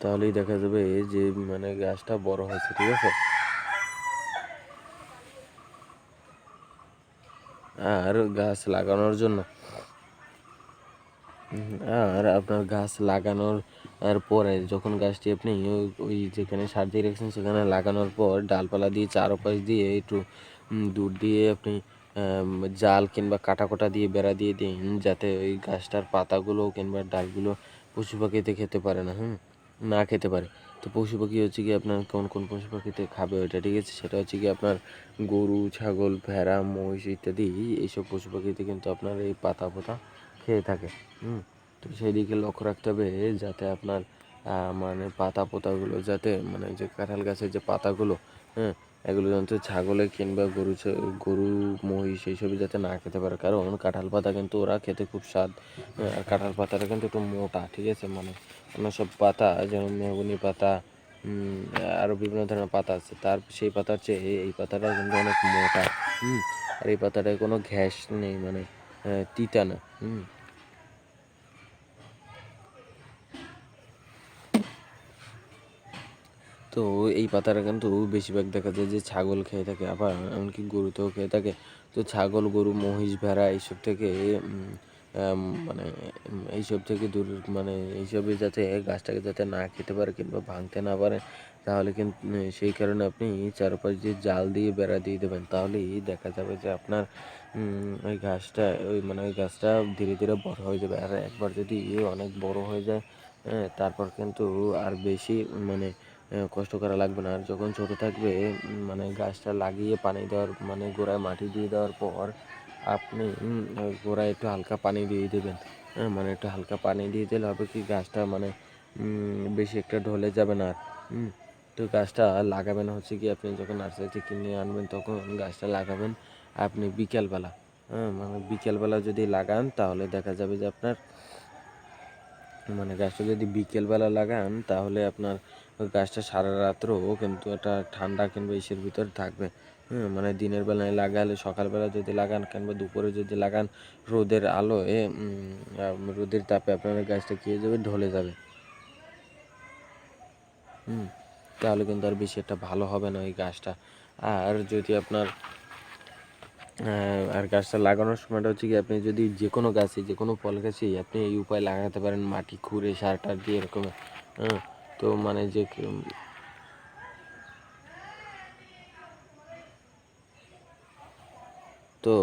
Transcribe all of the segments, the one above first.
তাহলেই দেখা যাবে যে মানে গাছটা বড় হয়েছে, ঠিক আছে। আর গাছ লাগানোর জন্য আর আপনার গাছ লাগানোর পরে যখন গাছটি আপনি ওই যেখানে সার দিয়ে রেখেছেন সেখানে লাগানোর পর ডালপালা দিয়ে চারপাশ দিয়ে একটু দূর দিয়ে আপনি জাল কিংবা কাটা দিয়ে বেড়া দিয়ে দিন, যাতে ওই গাছটার পাতাগুলো কিংবা ডালগুলো পশু পাখিতে খেতে পারে না খেতে পারে। তো পশু পাখি হচ্ছে কি আপনার কোন পশু পাখিতে খাবে ওইটা, ঠিক আছে। সেটা হচ্ছে কি আপনার গরু, ছাগল, ভেড়া, মহিষ ইত্যাদি এইসব পশু পাখিতে কিন্তু আপনার এই পাতা খেয়ে থাকে। তো সেই দিকে লক্ষ্য রাখতে হবে যাতে আপনার মানে পাতা পোতাগুলো যাতে মানে যে কাঁঠাল গাছের যে পাতাগুলো, এগুলো যাতে ছাগলে কিংবা গরু মহিষ এইসবই যাতে না খেতে পারে, কারণ কাঁঠাল পাতা কিন্তু ওরা খেতে খুব স্বাদ। আর কাঁঠাল পাতাটা কিন্তু একটু মোটা, ঠিক আছে। মানে অন্য সব পাতা যেমন মেহগনি পাতা, আরও বিভিন্ন ধরনের পাতা আছে, তার সেই পাতার চেয়ে এই পাতাটা কিন্তু অনেক মোটা। আর এই পাতাটায় কোনো ঘ্যাস নেই, মানে তিতা না। তো এই পাতাটা কিন্তু বেশিরভাগ দেখা যায় যে ছাগল খেয়ে থাকে, আবার এমনকি গরুতেও খেয়ে থাকে। তো ছাগল, গরু, মহিষ, ভেড়া এইসব থেকে মানে এইসব থেকে দূর, মানে এইসবে যাতে গাছটাকে যাতে না খেতে পারে কিংবা ভাঙতে না পারে, তাহলে কিন্তু সেই কারণে আপনি চারপাশ দিয়ে জাল দিয়ে বেড়া দিয়ে দেবেন। তাহলেই দেখা যাবে যে আপনার ওই ঘাসটা ওই গাছটা ধীরে ধীরে বড় হয়ে যাবে। আর একবার যদি অনেক বড় হয়ে যায়, তারপর কিন্তু আর বেশি মানে কষ্ট করা লাগবে না। আর যখন ছোটো থাকবে মানে গাছটা লাগিয়ে পানি দেওয়ার মানে গোড়ায় মাটি দিয়ে দেওয়ার পর আপনি গোড়ায় একটু হালকা পানি দিয়ে দেবেন। মানে একটু হালকা পানি দিয়ে দিলে হবে কি গাছটা মানে বেশি একটা ঢলে যাবে না। আর তো গাছটা লাগাবেন হচ্ছে কি আপনি যখন নার্সারি থেকে কিনে আনবেন তখন গাছটা লাগাবেন আপনি বিকেলবেলা। মানে বিকেলবেলা যদি লাগান তাহলে দেখা যাবে যে আপনার মানে গাছটা যদি বিকেলবেলা লাগান তাহলে আপনার ওই গাছটা সারা রাত্রও কিন্তু একটা ঠান্ডা কিংবা ইসের ভিতরে থাকবে। মানে দিনের বেলায় লাগালে, সকালবেলা যদি লাগান কিংবা দুপুরে যদি লাগান, রোদের আলোয় রোদের তাপে আপনার গাছটা কী হয়ে যাবে, ঢলে যাবে। তাহলে কিন্তু আর বেশি একটা ভালো হবে না ওই গাছটা। আর যদি আপনার আর গাছটা লাগানোর সময়টা হচ্ছে কি আপনি যদি যে কোনো গাছে, যে কোনো ফল গাছেই আপনি এই উপায় লাগাতে পারেন, মাটি খুঁড়ে সার টার দিয়ে এরকম। তো মানে যে তো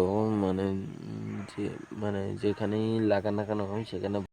মানে যে মানে যেখানেই লাগান না কেন সেখানে